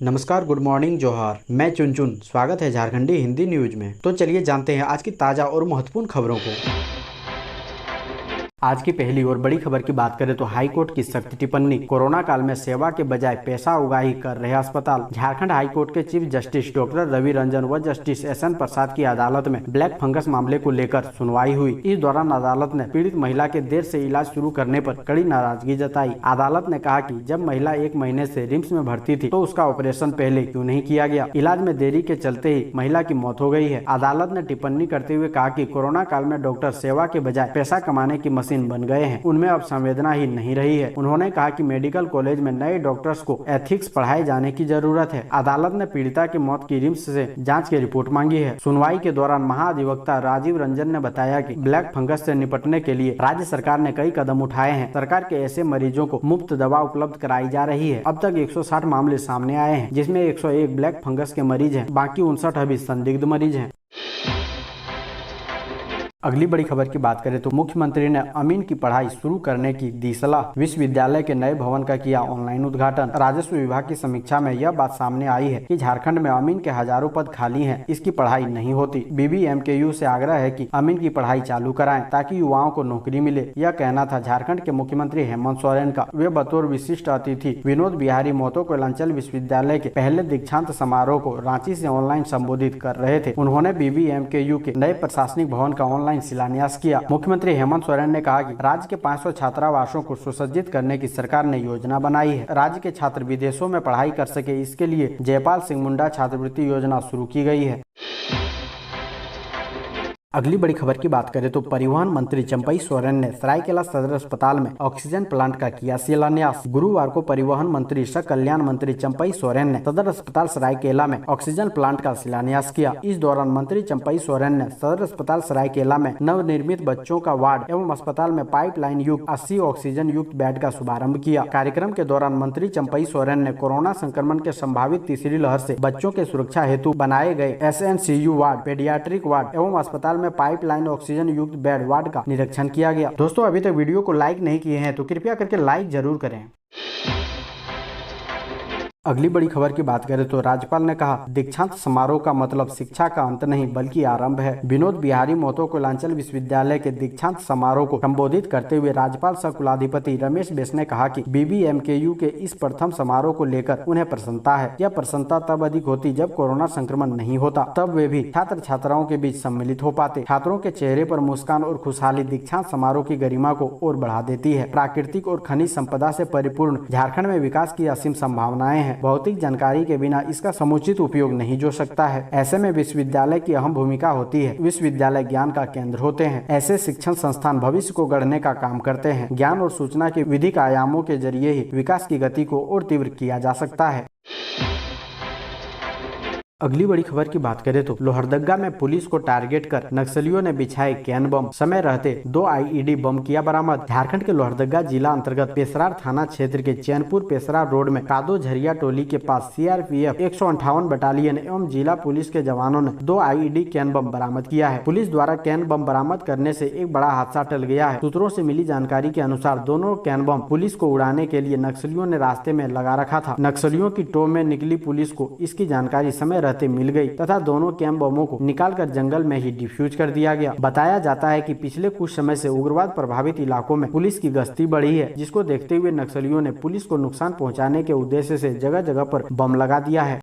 नमस्कार, good morning, जोहार। मैं चुन स्वागत है झारखंडी हिंदी न्यूज में। तो चलिए जानते हैं आज की ताजा और महत्वपूर्ण खबरों को। आज की पहली और बड़ी खबर की बात करें तो हाईकोर्ट की सख्त टिप्पणी, कोरोना काल में सेवा के बजाय पैसा उगाही कर रहे अस्पताल। झारखंड हाईकोर्ट के chief justice doctor Ravi Ranjan व जस्टिस एसएन प्रसाद की अदालत में ब्लैक फंगस मामले को लेकर सुनवाई हुई। इस दौरान अदालत ने पीड़ित महिला के देर से इलाज शुरू करने पर कड़ी नाराजगी जताई। अदालत ने कहा कि जब महिला 1 महीने से रिम्स में भर्ती थी तो उसका ऑपरेशन पहले क्यों नहीं किया गया। इलाज में देरी के चलते ही महिला की मौत हो गई है। अदालत ने टिप्पणी करते हुए कहा कि कोरोना काल में डॉक्टर सेवा के बजाय पैसा कमाने की मशीन बन गए हैं, उनमें अब संवेदना ही नहीं रही है। उन्होंने कहा कि मेडिकल कॉलेज में नए डॉक्टर्स को एथिक्स पढ़ाए जाने की जरूरत है। अदालत ने पीड़िता की मौत की रिम्स से जांच की रिपोर्ट मांगी है। सुनवाई के दौरान महाधिवक्ता राजीव रंजन ने बताया कि ब्लैक फंगस से निपटने के लिए राज्य सरकार ने कई कदम उठाए हैं। सरकार के ऐसे मरीजों को मुफ्त दवा उपलब्ध कराई जा रही है। अब तक 160 मामले सामने आए हैं, जिसमें 101 ब्लैक फंगस के मरीज हैं, बाकी 59 अभी संदिग्ध मरीज हैं। अगली बड़ी खबर की बात करें तो मुख्यमंत्री ने अमीन की पढ़ाई शुरू करने की दी सलाह। विश्वविद्यालय के नए भवन का किया ऑनलाइन उद्घाटन। राजस्व विभाग की समीक्षा में यह बात सामने आई है कि झारखंड में अमीन के हजारों पद खाली हैं, इसकी पढ़ाई नहीं होती। BBMKU से आग्रह है कि अमीन की पढ़ाई चालू कराएं ताकि युवाओं को नौकरी मिले। यह कहना था झारखंड के मुख्यमंत्री हेमंत सोरेन का। वे बतौर विशिष्ट अतिथि विनोद बिहारी मोतो कोयलांचल विश्वविद्यालय के पहले दीक्षांत समारोह को रांची से ऑनलाइन संबोधित कर रहे थे। उन्होंने BBMKU के नए प्रशासनिक भवन का ऑनलाइन शिलान्यास किया। मुख्यमंत्री हेमंत सोरेन ने कहा कि राज्य के 500 छात्रावासों को सुसज्जित करने की सरकार ने योजना बनाई है। राज्य के छात्र विदेशों में पढ़ाई कर सके, इसके लिए जयपाल सिंह मुंडा छात्रवृत्ति योजना शुरू की गई है। अगली बड़ी खबर की बात करें तो परिवहन मंत्री चंपई सोरेन ने सरायकेला सदर अस्पताल में ऑक्सीजन प्लांट का किया शिलान्यास। गुरुवार को परिवहन मंत्री सह कल्याण मंत्री चंपई सोरेन ने सदर अस्पताल सरायकेला में ऑक्सीजन प्लांट का शिलान्यास किया। इस दौरान मंत्री चंपई सोरेन ने सदर अस्पताल सरायकेला में नवनिर्मित बच्चों का वार्ड एवं अस्पताल में पाइपलाइन युक्त 80 ऑक्सीजन युक्त बेड का शुभारंभ किया। कार्यक्रम के दौरान मंत्री चंपई सोरेन ने कोरोना संक्रमण के संभावित तीसरी लहर से बच्चों के सुरक्षा हेतु बनाए गए SNCU वार्ड, पेडियाट्रिक वार्ड एवं अस्पताल में पाइपलाइन ऑक्सीजन युक्त बेड वार्ड का निरीक्षण किया गया। दोस्तों, अभी तक वीडियो को लाइक नहीं किए हैं तो कृपया करके लाइक जरूर करें। अगली बड़ी खबर की बात करें तो राज्यपाल ने कहा दीक्षांत समारोह का मतलब शिक्षा का अंत नहीं बल्कि आरंभ है। विनोद बिहारी मोतो कोयलांचल विश्वविद्यालय के दीक्षांत समारोह को संबोधित करते हुए राज्यपाल सह कुलाधिपति रमेश बैस ने कहा कि BBMKU के इस प्रथम समारोह को लेकर उन्हें प्रसन्नता है। यह प्रसन्नता तब अधिक होती जब कोरोना संक्रमण नहीं होता, तब वे भी छात्र छात्राओं के बीच सम्मिलित हो पाते। छात्रों के चेहरे पर मुस्कान और खुशहाली दीक्षांत समारोह की गरिमा को और बढ़ा देती है। प्राकृतिक और खनिज संपदा से परिपूर्ण झारखंड में विकास की असीम संभावनाएं हैं। भौतिक जानकारी के बिना इसका समुचित उपयोग नहीं जो सकता है। ऐसे में विश्वविद्यालय की अहम भूमिका होती है। विश्वविद्यालय ज्ञान का केंद्र होते हैं। ऐसे शिक्षण संस्थान भविष्य को गढ़ने का काम करते हैं। ज्ञान और सूचना के विधिक आयामों के जरिए ही विकास की गति को और तीव्र किया जा सकता है। अगली बड़ी खबर की बात करें तो लोहरदगा में पुलिस को टारगेट कर नक्सलियों ने बिछाए कैन बम, समय रहते 2 IED बम किया बरामद। झारखंड के लोहरदगा जिला अंतर्गत पेशरार थाना क्षेत्र के चैनपुर पेशरार रोड में कादो झरिया टोली के पास CRPF 158 बटालियन एवं जिला पुलिस के जवानों ने 2 IED कैन बम बरामद किया है। पुलिस द्वारा कैन बम बरामद करने से एक बड़ा हादसा टल गया है। सूत्रों से मिली जानकारी के अनुसार दोनों कैन बम पुलिस को उड़ाने के लिए नक्सलियों ने रास्ते में लगा रखा था। नक्सलियों की टो में निकली पुलिस को इसकी जानकारी समय रहते मिल गई तथा दोनों कैन बमों को निकालकर जंगल में ही डिफ्यूज कर दिया गया। बताया जाता है कि पिछले कुछ समय से उग्रवाद प्रभावित इलाकों में पुलिस की गश्ती बढ़ी है, जिसको देखते हुए नक्सलियों ने पुलिस को नुकसान पहुंचाने के उद्देश्य से जगह जगह पर बम लगा दिया है।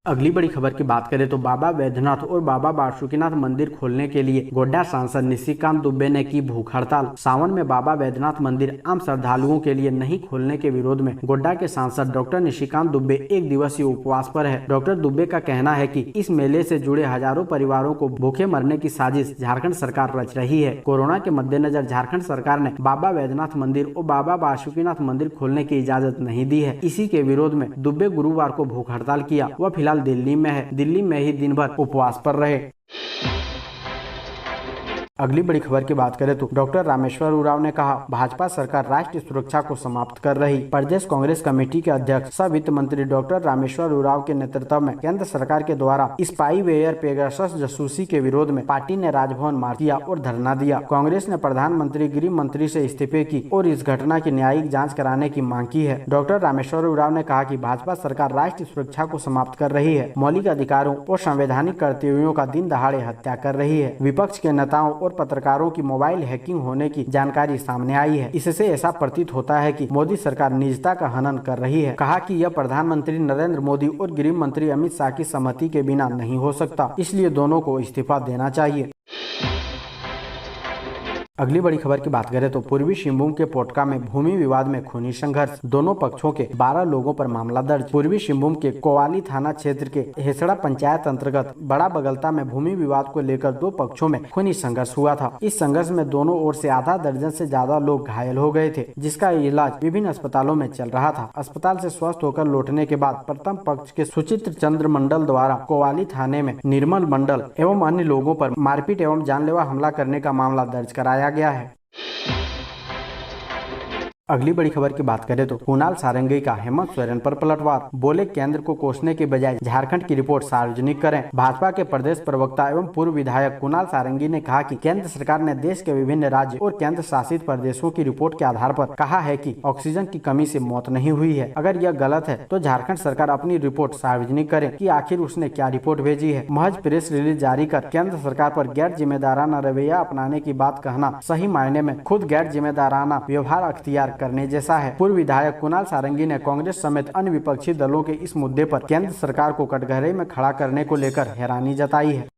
अगली बड़ी खबर की बात करें तो बाबा वैद्यनाथ और बाबा बासुकीनाथ मंदिर खोलने के लिए गोड्डा सांसद निशिकांत दुबे ने की भूख हड़ताल। सावन में बाबा वैद्यनाथ मंदिर आम श्रद्धालुओं के लिए नहीं खोलने के विरोध में गोड्डा के सांसद डॉक्टर निशिकांत दुबे 1 दिवसीय उपवास पर है। डॉक्टर दुबे का कहना है कि इस मेले से जुड़े हजारों परिवारों को भूखे मरने की साजिश झारखंड सरकार रच रही है। कोरोना के मद्देनजर झारखंड सरकार ने बाबा वैद्यनाथ मंदिर और बाबा बासुकीनाथ मंदिर खोलने की इजाजत नहीं दी है। इसी के विरोध में दुबे गुरुवार को भूख हड़ताल किया। वह फिलहाल दिल्ली में है। दिल्ली में ही दिन भर उपवास पर रहे। अगली बड़ी खबर की बात करें तो डॉक्टर रामेश्वर उरांव ने कहा, भाजपा सरकार राष्ट्रीय सुरक्षा को समाप्त कर रही। प्रदेश कांग्रेस कमेटी के अध्यक्ष सह वित्त मंत्री डॉक्टर रामेश्वर उरांव के नेतृत्व में केंद्र सरकार के द्वारा स्पाईवेयर पेगासस जासूसी के विरोध में पार्टी ने राजभवन मार्च किया और धरना दिया। कांग्रेस ने प्रधानमंत्री, गृह मंत्री से इस्तीफे की और इस घटना की न्यायिक जाँच कराने की मांग की है। डॉक्टर रामेश्वर उरांव ने कहा कि भाजपा सरकार राष्ट्रीय सुरक्षा को समाप्त कर रही है, मौलिक अधिकारों और संवैधानिक कर्तव्यों का दिन दहाड़े हत्या कर रही है। विपक्ष के नेताओं और पत्रकारों की मोबाइल हैकिंग होने की जानकारी सामने आई है। इससे ऐसा प्रतीत होता है कि मोदी सरकार निजता का हनन कर रही है। कहा कि यह प्रधानमंत्री नरेंद्र मोदी और गृह मंत्री अमित शाह की सहमति के बिना नहीं हो सकता, इसलिए दोनों को इस्तीफा देना चाहिए। अगली बड़ी खबर की बात करें तो पूर्वी सिंहभूम के पोटका में भूमि विवाद में खूनी संघर्ष, दोनों पक्षों के 12 लोगों पर मामला दर्ज। पूर्वी सिंहभूम के कोवाली थाना क्षेत्र के हेसड़ा पंचायत अंतर्गत बड़ा बगलता में भूमि विवाद को लेकर दो पक्षों में खूनी संघर्ष हुआ था। इस संघर्ष में दोनों ओर से आधा दर्जन से ज्यादा लोग घायल हो गए थे, जिसका इलाज विभिन्न अस्पतालों में चल रहा था। अस्पताल से स्वस्थ होकर लौटने के बाद प्रथम पक्ष के सुचित्र चंद्र मंडल द्वारा कोवाली थाने में निर्मल मंडल एवं अन्य लोगों पर मारपीट एवं जानलेवा हमला करने का मामला दर्ज कराया गया है। अगली बड़ी खबर की बात करें तो कुणाल सारंगी का हेमंत सोरेन पर पलटवार, बोले केंद्र को कोसने के बजाय झारखंड की रिपोर्ट सार्वजनिक करें। भाजपा के प्रदेश प्रवक्ता एवं पूर्व विधायक कुणाल सारंगी ने कहा कि केंद्र सरकार ने देश के विभिन्न राज्य और केंद्र शासित प्रदेशों की रिपोर्ट के आधार पर कहा है कि ऑक्सीजन की कमी से मौत नहीं हुई है। अगर यह गलत है तो झारखंड सरकार अपनी रिपोर्ट सार्वजनिक करे कि आखिर उसने क्या रिपोर्ट भेजी है। महज प्रेस रिलीज जारी कर केंद्र सरकार पर गैर जिम्मेदाराना रवैया अपनाने की बात कहना सही मायने में खुद गैर जिम्मेदाराना व्यवहार अख्तियार करने जैसा है। पूर्व विधायक कुणाल सारंगी ने कांग्रेस समेत अन्य विपक्षी दलों के इस मुद्दे पर केंद्र सरकार को कटघरे में खड़ा करने को लेकर हैरानी जताई है।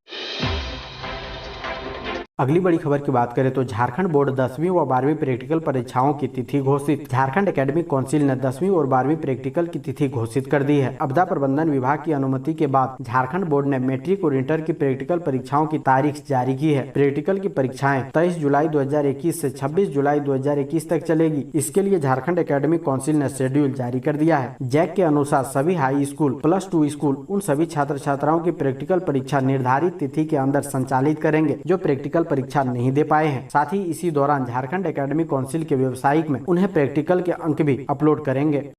अगली बड़ी खबर की बात करें तो झारखंड बोर्ड 10वीं व 12वीं प्रैक्टिकल परीक्षाओं की तिथि घोषित। झारखंड एकेडमिक काउंसिल ने 10वीं और 12वीं प्रैक्टिकल की तिथि घोषित कर दी है। आपदा प्रबंधन विभाग की अनुमति के बाद झारखंड बोर्ड ने मैट्रिक और इंटर की प्रैक्टिकल परीक्षाओं की तारीख जारी की है। प्रैक्टिकल की परीक्षाएं 23 जुलाई 2021 से 26 जुलाई 2021 तक चलेगी। इसके लिए झारखंड एकेडमिक काउंसिल ने शेड्यूल जारी कर दिया है। जैक के अनुसार सभी हाई स्कूल, +2 स्कूल उन सभी छात्र छात्राओं की प्रैक्टिकल परीक्षा निर्धारित तिथि के अंदर संचालित करेंगे जो प्रैक्टिकल परीक्षा नहीं दे पाए हैं। साथ ही इसी दौरान झारखंड एकेडमिक काउंसिल के वेबसाइट में उन्हें प्रैक्टिकल के अंक भी अपलोड करेंगे।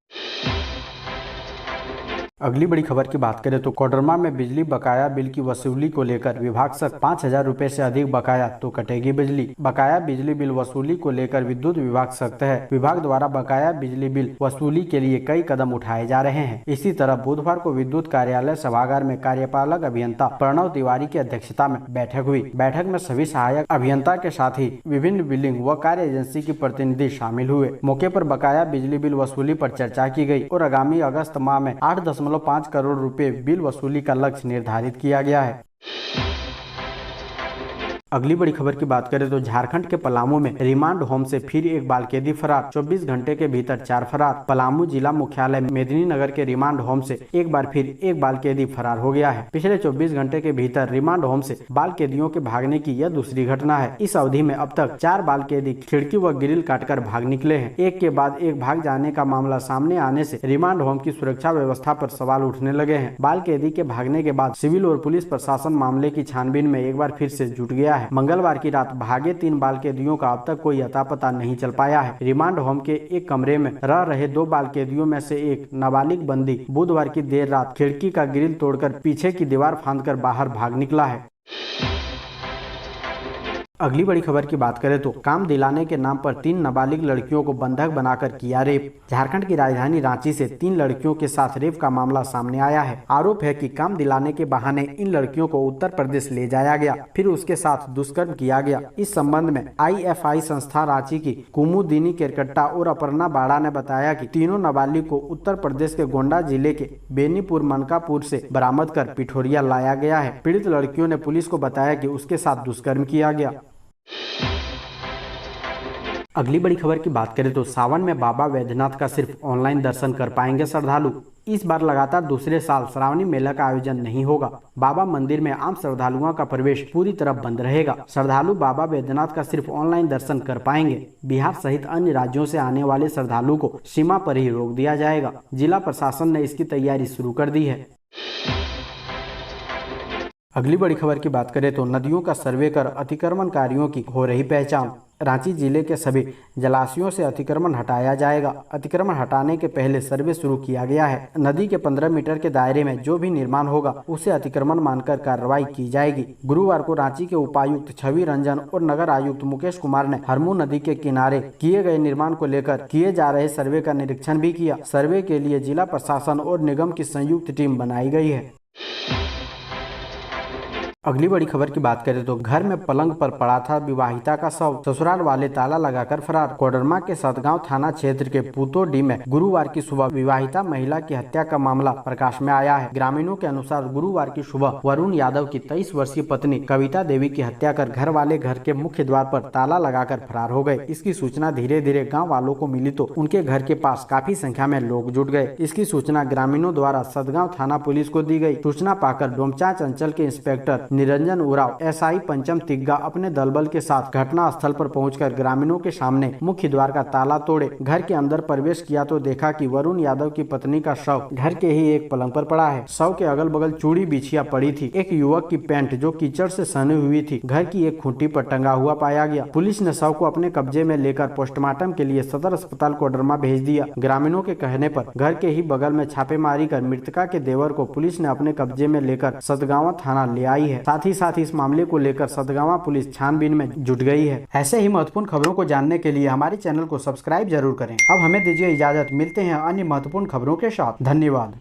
अगली बड़ी खबर की बात करें तो कोडरमा में बिजली बकाया बिल की वसूली को लेकर विभाग सख्त, 5,000 रुपए से अधिक बकाया तो कटेगी बिजली। बकाया बिजली बिल वसूली को लेकर विद्युत विभाग सख्त है। विभाग द्वारा बकाया बिजली बिल वसूली के लिए कई कदम उठाए जा रहे हैं। इसी तरह बुधवार को विद्युत कार्यालय सभागार में कार्यपालक अभियंता प्रणव तिवारी की अध्यक्षता में बैठक हुई। बैठक में सभी सहायक अभियंता के साथ ही विभिन्न बिलिंग व कार्य एजेंसी के प्रतिनिधि शामिल हुए। मौके पर बकाया बिजली बिल वसूली पर चर्चा की गई और आगामी अगस्त माह में 8.5 करोड़ रुपए बिल वसूली का लक्ष्य निर्धारित किया गया है। अगली बड़ी खबर की बात करें तो झारखंड के पलामू में रिमांड होम से फिर एक बाल कैदी फरार, 24 घंटे के भीतर 4 फरार। पलामू जिला मुख्यालय मेदिनीनगर के रिमांड होम से एक बार फिर एक बाल कैदी फरार हो गया है। पिछले 24 घंटे के भीतर रिमांड होम से बाल कैदियों के भागने की यह दूसरी घटना है। इस अवधि में अब तक 4 बाल कैदी खिड़की व ग्रिल काटकर भाग निकले हैं। एक के बाद एक भाग जाने का मामला सामने आने से रिमांड होम की सुरक्षा व्यवस्था पर सवाल उठने लगे हैं। बाल कैदी के भागने के बाद सिविल और पुलिस प्रशासन मामले की छानबीन में एक बार फिर से जुट गया है। मंगलवार की रात भागे 3 बाल कैदियों का अब तक कोई अता पता नहीं चल पाया है। रिमांड होम के एक कमरे में रह रहे 2 बाल कैदियों में से एक नाबालिग बंदी बुधवार की देर रात खिड़की का ग्रिल तोड़कर पीछे की दीवार फांदकर बाहर भाग निकला है। अगली बड़ी खबर की बात करें तो काम दिलाने के नाम पर 3 नाबालिग लड़कियों को बंधक बनाकर किया रेप। झारखंड की राजधानी रांची से 3 लड़कियों के साथ रेप का मामला सामने आया है। आरोप है कि काम दिलाने के बहाने इन लड़कियों को उत्तर प्रदेश ले जाया गया, फिर उसके साथ दुष्कर्म किया गया। इस संबंध में IFI संस्था रांची की कुमुदिनी केरकट्टा और अपर्णा बाड़ा ने बताया कि तीनों नाबालिग को उत्तर प्रदेश के गोंडा जिले के बेनीपुर मनकापुर से बरामद कर पिठोरिया लाया गया है। पीड़ित लड़कियों ने पुलिस को बताया कि उसके साथ दुष्कर्म किया गया। अगली बड़ी खबर की बात करें तो सावन में बाबा वैद्यनाथ का सिर्फ ऑनलाइन दर्शन कर पाएंगे श्रद्धालु। इस बार लगातार दूसरे साल श्रावणी मेला का आयोजन नहीं होगा। बाबा मंदिर में आम श्रद्धालुओं का प्रवेश पूरी तरह बंद रहेगा। श्रद्धालु बाबा वैद्यनाथ का सिर्फ ऑनलाइन दर्शन कर पाएंगे। बिहार सहित अन्य राज्यों से आने वाले श्रद्धालु को सीमा पर ही रोक दिया जाएगा। जिला प्रशासन ने इसकी तैयारी शुरू कर दी है। अगली बड़ी खबर की बात करें तो नदियों का सर्वे कर अतिक्रमणकारियों की हो रही पहचान। रांची जिले के सभी जलाशयों से अतिक्रमण हटाया जाएगा। अतिक्रमण हटाने के पहले सर्वे शुरू किया गया है। नदी के 15 मीटर के दायरे में जो भी निर्माण होगा उसे अतिक्रमण मानकर कार्रवाई की जाएगी। गुरुवार को रांची के उपायुक्त छवि रंजन और नगर आयुक्त मुकेश कुमार ने हरमू नदी के किनारे किए गए निर्माण को लेकर किए जा रहे सर्वे का निरीक्षण भी किया। सर्वे के लिए जिला प्रशासन और निगम की संयुक्त टीम बनाई गई है। अगली बड़ी खबर की बात करें तो घर में पलंग पर पड़ा था विवाहिता का शव, ससुराल वाले ताला लगाकर फरार। कोडरमा के सतगांव थाना क्षेत्र के पूतोडी में गुरुवार की सुबह विवाहिता महिला की हत्या का मामला प्रकाश में आया है। ग्रामीणों के अनुसार गुरुवार की सुबह वरुण यादव की 23 वर्षीय पत्नी कविता देवी की हत्या कर घर वाले घर के मुख्य द्वार पर ताला लगाकर फरार हो गए। इसकी सूचना धीरे धीरे गाँव वालों को मिली तो उनके घर के पास काफी संख्या में लोग जुट गए। इसकी सूचना ग्रामीणों द्वारा सतगांव थाना पुलिस को दी गई। सूचना पाकर डोमचांच अंचल के इंस्पेक्टर निरंजन उराव एसआई पंचम तिग्गा अपने दलबल के साथ घटना स्थल पर पहुंचकर ग्रामीणों के सामने मुख्य द्वार का ताला तोड़े घर के अंदर प्रवेश किया तो देखा कि वरुण यादव की पत्नी का शव घर के ही एक पलंग पर पड़ा है। शव के अगल बगल चूड़ी बिछिया पड़ी थी। एक युवक की पैंट जो कीचड़ से सनी हुई थी घर की एक खूंटी पर टंगा हुआ पाया गया। पुलिस ने शव को अपने कब्जे में लेकर पोस्टमार्टम के लिए सदर अस्पताल कोडरमा भेज दिया। ग्रामीणों के कहने पर घर के ही बगल में छापेमारी कर मृतका के देवर को पुलिस ने अपने कब्जे में लेकर सतगावा थाना ले आई है। साथ ही इस मामले को लेकर सतगावा पुलिस छानबीन में जुट गई है। ऐसे ही महत्वपूर्ण खबरों को जानने के लिए हमारे चैनल को सब्सक्राइब जरूर करें। अब हमें दीजिए इजाजत, मिलते हैं अन्य महत्वपूर्ण खबरों के साथ। धन्यवाद।